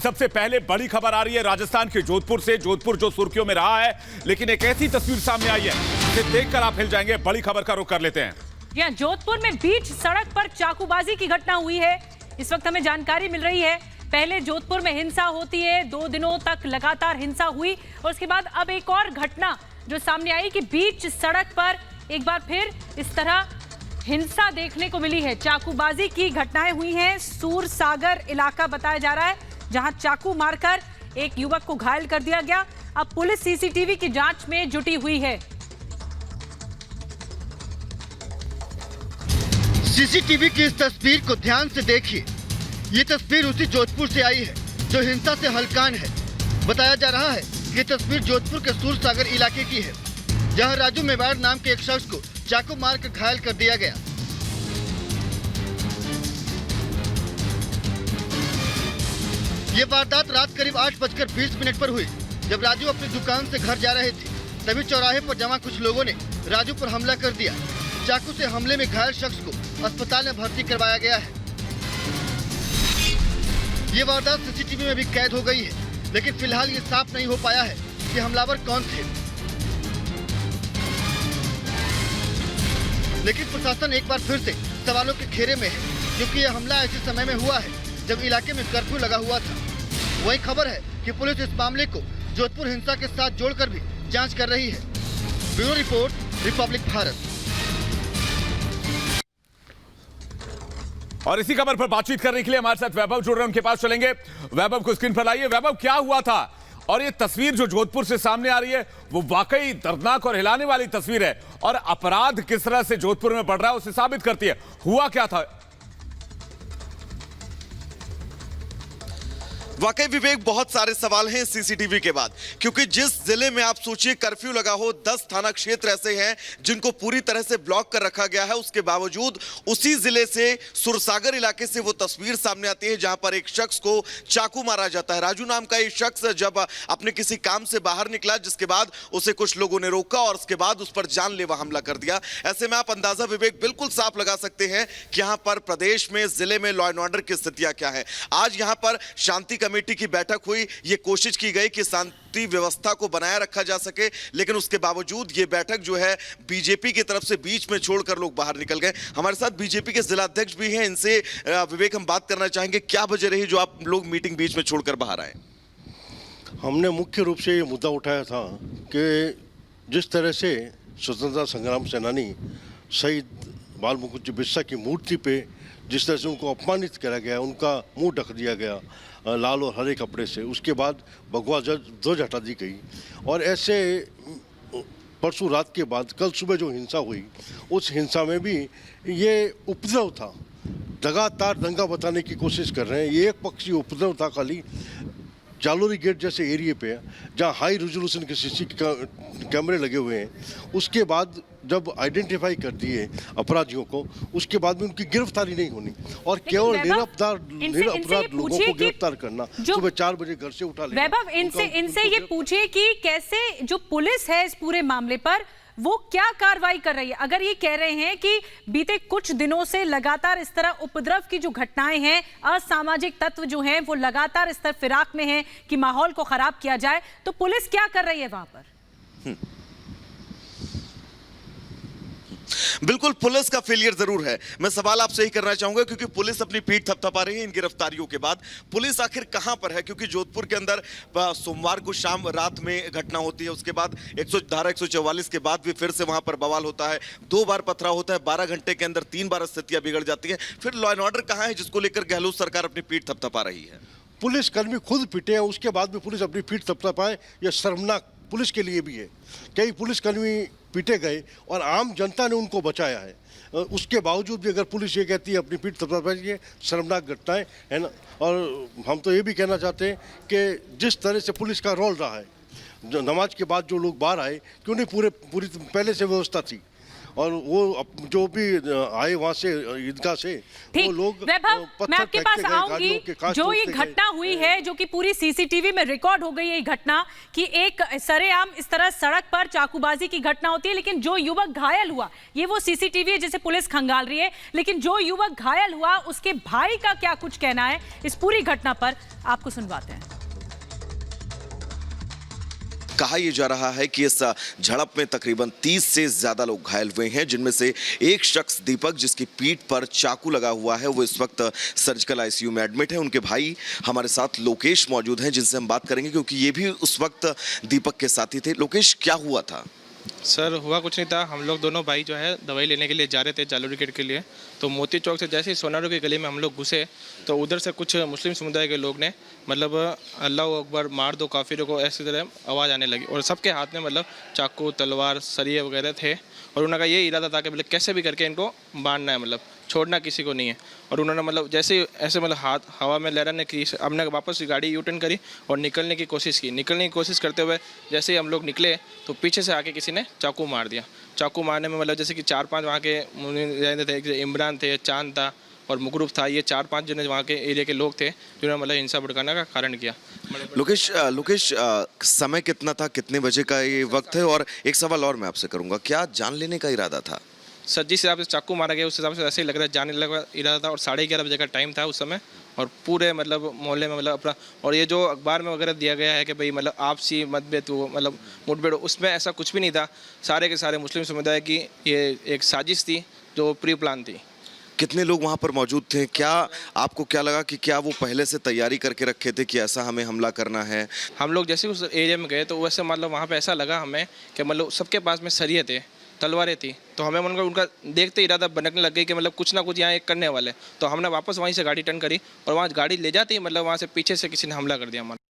सबसे पहले बड़ी खबर आ रही है राजस्थान के जोधपुर से। जोधपुर जो सुर्खियों में रहा है, लेकिन एक ऐसी तस्वीर सामने आई है जिसे देखकर आप हिल जाएंगे। बड़ी खबर का रुख कर लेते हैं। यहाँ जोधपुर में बीच सड़क पर चाकूबाजी की घटना हुई है। इस वक्त हमें जानकारी मिल रही है। पहले जोधपुर में हिंसा होती है, 2 दिनों तक लगातार हिंसा हुई और उसके बाद अब एक और घटना जो सामने आई कि बीच सड़क पर एक बार फिर इस तरह हिंसा देखने को मिली है। चाकूबाजी की घटनाएं हुई हैं। सूरसागर इलाका बताया जा रहा है, जहां चाकू मारकर एक युवक को घायल कर दिया गया। अब पुलिस सीसीटीवी की जांच में जुटी हुई है। सीसीटीवी की इस तस्वीर को ध्यान से देखिए। ये तस्वीर उसी जोधपुर से आई है जो हिंसा से हलकान है। बताया जा रहा है कि तस्वीर जोधपुर के सूरसागर इलाके की है, जहां राजू मेवाड़ नाम के एक शख्स को चाकू मारकर घायल कर दिया गया। ये वारदात रात करीब 8:20 पर हुई। जब राजू अपनी दुकान से घर जा रहे थे, तभी चौराहे पर जमा कुछ लोगों ने राजू पर हमला कर दिया। चाकू से हमले में घायल शख्स को अस्पताल में भर्ती करवाया गया है। ये वारदात सीसीटीवी में भी कैद हो गई है, लेकिन फिलहाल ये साफ नहीं हो पाया है कि हमलावर कौन थे। लेकिन प्रशासन एक बार फिर से सवालों के घेरे में है, क्योंकि यह हमला ऐसे समय में हुआ है जब इलाके में कर्फ्यू लगा हुआ था। वही खबर है कि पुलिस इस मामले को जोधपुर हिंसा के साथ जोड़कर भी जांच कर रही है। Bureau report, Republic Bharat. और इसी खबर पर बातचीत करने के लिए हमारे साथ वैभव जुड़ रहे हैं, उनके पास चलेंगे। वैभव को स्क्रीन पर लाइए। वैभव, क्या हुआ था? और ये तस्वीर जो जोधपुर से सामने आ रही है वो वाकई दर्दनाक और हिलाने वाली तस्वीर है, और अपराध किस तरह से जोधपुर में बढ़ रहा है उसे साबित करती है। हुआ क्या था? वाकई विवेक, बहुत सारे सवाल हैं सीसीटीवी के बाद, क्योंकि जिस जिले में आप सोचिए कर्फ्यू लगा हो, 10 थाना क्षेत्र ऐसे हैं जिनको पूरी तरह से ब्लॉक कर रखा गया है। उसके बावजूद उसी जिले से सुरसागर इलाके से वो तस्वीर सामने आती है जहां पर एक शख्स को चाकू मारा जाता है। राजू नाम का ये शख्स जब अपने किसी काम से बाहर निकला, जिसके बाद उसे कुछ लोगों ने रोका और उसके बाद उस पर जानलेवा हमला कर दिया। ऐसे में आप अंदाजा विवेक बिल्कुल साफ लगा सकते हैं कि यहां पर प्रदेश में, जिले में लॉ एंड ऑर्डर की स्थितियां क्या है। आज यहां पर शांति कमेटी की बैठक हुई। ये कोशिश की गई कि शांति व्यवस्था को बनाए रखा जा सके, लेकिन उसके बावजूद ये बैठक जो है बीजेपी की तरफ से बीच में छोड़कर लोग बाहर निकल गए। हमारे साथ बीजेपी के जिला अध्यक्ष भी हैं, इनसे विवेक हम बात करना चाहेंगे। क्या वजह रही जो आप लोग मीटिंग बीच में छोड़कर बाहर आए? हमने मुख्य रूप से ये मुद्दा उठाया था कि जिस तरह से स्वतंत्रता संग्राम सेनानी शहीद बाल मुकुंद बिरसा की मूर्ति पे जिस तरह से उनको अपमानित करा गया, उनका मुंह ढक दिया गया लाल और हरे कपड़े से, उसके बाद भगवा ध्वज हटा दी गई। और ऐसे परसों रात के बाद कल सुबह जो हिंसा हुई, उस हिंसा में भी ये उपद्रव था। लगातार दंगा बताने की कोशिश कर रहे हैं। ये एक पक्षी उपद्रव था खाली जालोरी गेट जैसे एरिया पे, जहाँ हाई रेजोल्यूशन के सीसी कैमरे लगे हुए हैं। उसके बाद जब आइडेंटिफाई कर दिए अपराधियों को, उसके बाद में उनकी गिरफ्तारी नहीं होनी और केवल निरपराध लोगों को गिरफ्तार करना। सुबह 4 बजे घर से उठा लेना। वैभव, इनसे ये पूछिए कि कैसे जो पुलिस है इस पूरे मामले पर वो क्या कार्रवाई कर रही है। अगर ये कह रहे हैं कि बीते कुछ दिनों से लगातार इस तरह उपद्रव की जो घटनाएं हैं, असामाजिक तत्व जो हैं वो लगातार इस तरह फिराक में हैं कि माहौल को खराब किया जाए, तो पुलिस क्या कर रही है वहां पर? बिल्कुल, पुलिस का फेलियर जरूर है। मैं सवाल आपसे ही करना चाहूंगा, क्योंकि पुलिस अपनी पीठ थपथपा रही है इन गिरफ्तारियों के बाद। पुलिस आखिर कहां पर है? क्योंकि जोधपुर के अंदर सोमवार को शाम रात में घटना होती है, उसके बाद धारा 144 के बाद भी फिर से वहां पर बवाल होता है। 2 बार पथराव होता है, 12 घंटे के अंदर 3 बार स्थितियां बिगड़ जाती है। फिर लॉ एंड ऑर्डर कहां है जिसको लेकर गहलोत सरकार अपनी पीठ थपथपा रही है? पुलिस कर्मी खुद पिटे हैं, उसके बाद भी पुलिस अपनी पीठ थपथपाए, यह शर्मनाक पुलिस के लिए भी है। कई पुलिसकर्मी पीटे गए और आम जनता ने उनको बचाया है। उसके बावजूद भी अगर पुलिस ये कहती है अपनी पीठ थपथपाई, ये शर्मनाक घटनाएं है ना। और हम तो ये भी कहना चाहते हैं कि जिस तरह से पुलिस का रोल रहा है, जो नमाज के बाद जो लोग बाहर आए, क्यों नहीं पूरी पहले से व्यवस्था थी, और वो जो भी आए वहाँ से ईदगाह से वो ठीक लोग वैभव, पत्थर मैं आपके फेंकते पास गए, गाड़ियों आऊंगी। के कांच जो ये तोड़ते गए। घटना हुई है, जो कि पूरी सीसीटीवी में रिकॉर्ड हो गई है, ये घटना कि एक सरेआम इस तरह सड़क पर चाकूबाजी की घटना होती है, लेकिन जो युवक घायल हुआ, ये वो सीसीटीवी है जिसे पुलिस खंगाल रही है, लेकिन जो युवक घायल हुआ उसके भाई का क्या कुछ कहना है इस पूरी घटना पर, आपको सुनवाते हैं। कहा यह जा रहा है कि इस झड़प में तकरीबन 30 से ज्यादा लोग घायल हुए हैं, जिनमें से एक शख्स दीपक, जिसकी पीठ पर चाकू लगा हुआ है, वो इस वक्त सर्जिकल आईसीयू में एडमिट है। उनके भाई हमारे साथ लोकेश मौजूद हैं, जिनसे हम बात करेंगे, क्योंकि ये भी उस वक्त दीपक के साथी थे। लोकेश, क्या हुआ था? सर हुआ कुछ नहीं था, हम लोग दोनों भाई जो है दवाई लेने के लिए जा रहे थे जालूरी गेट के लिए। तो मोती चौक से जैसे ही सोनारू की गली में हम लोग घुसे तो उधर से कुछ मुस्लिम समुदाय के लोग ने मतलब अल्लाह अकबर, मार दो काफिरों को, ऐसी तरह आवाज़ आने लगी और सबके हाथ में मतलब चाकू, तलवार, सरिये वगैरह थे और उनका ये इरादा था कि मतलब कैसे भी करके इनको बांधना है, मतलब छोड़ना किसी को नहीं है। और उन्होंने मतलब जैसे ऐसे मतलब हाथ हवा में लहराने की, हमने वापस गाड़ी यू टर्न करी और निकलने की कोशिश की। निकलने की कोशिश करते हुए जैसे ही हम लोग निकले तो पीछे से आके किसी ने चाकू मार दिया। चाकू मारने में मतलब जैसे कि 4-5 वहाँ के रहते थे, एक इमरान थे, चांद था और मुकरूफ था, ये 4-5 जने वहाँ के एरिया के लोग थे जिन्होंने मतलब हिंसा भड़काने का कारण किया। लोकेश, समय कितना था, कितने बजे का ये वक्त है? और एक सवाल और मैं आपसे करूंगा, क्या जान लेने का इरादा था? सर जिस हिसाब से चाकू मारा गया उस हिसाब से ऐसे ही लग रहा है जाने लगा इरादा था और 11:30 बजे का टाइम था उस समय। और पूरे मतलब मोहल्ले में मतलब अपना, और ये जो अखबार में वगैरह दिया गया है कि भाई मतलब आपसी मतभेद हो, मतलब मुठभेड़, उसमें ऐसा कुछ भी नहीं था। सारे के सारे मुस्लिम समुदाय की ये एक साजिश थी जो प्री प्लान थी। कितने लोग वहां पर मौजूद थे? क्या आपको क्या लगा कि क्या वो पहले से तैयारी करके रखे थे कि ऐसा हमें हमला करना है? हम लोग जैसे उस एरिया में गए तो वैसे मतलब वहाँ पे ऐसा लगा हमें कि मतलब सबके पास में सरिये थे, तलवारें थी, तो हमें मतलब उनका देखते इरादा बनने लग गई कि मतलब कुछ ना कुछ यहाँ एक करने वाले। तो हमने वापस वहीं से गाड़ी टर्न करी और वहाँ गाड़ी ले जाती मतलब वहाँ से पीछे से किसी ने हमला कर दिया हमारा।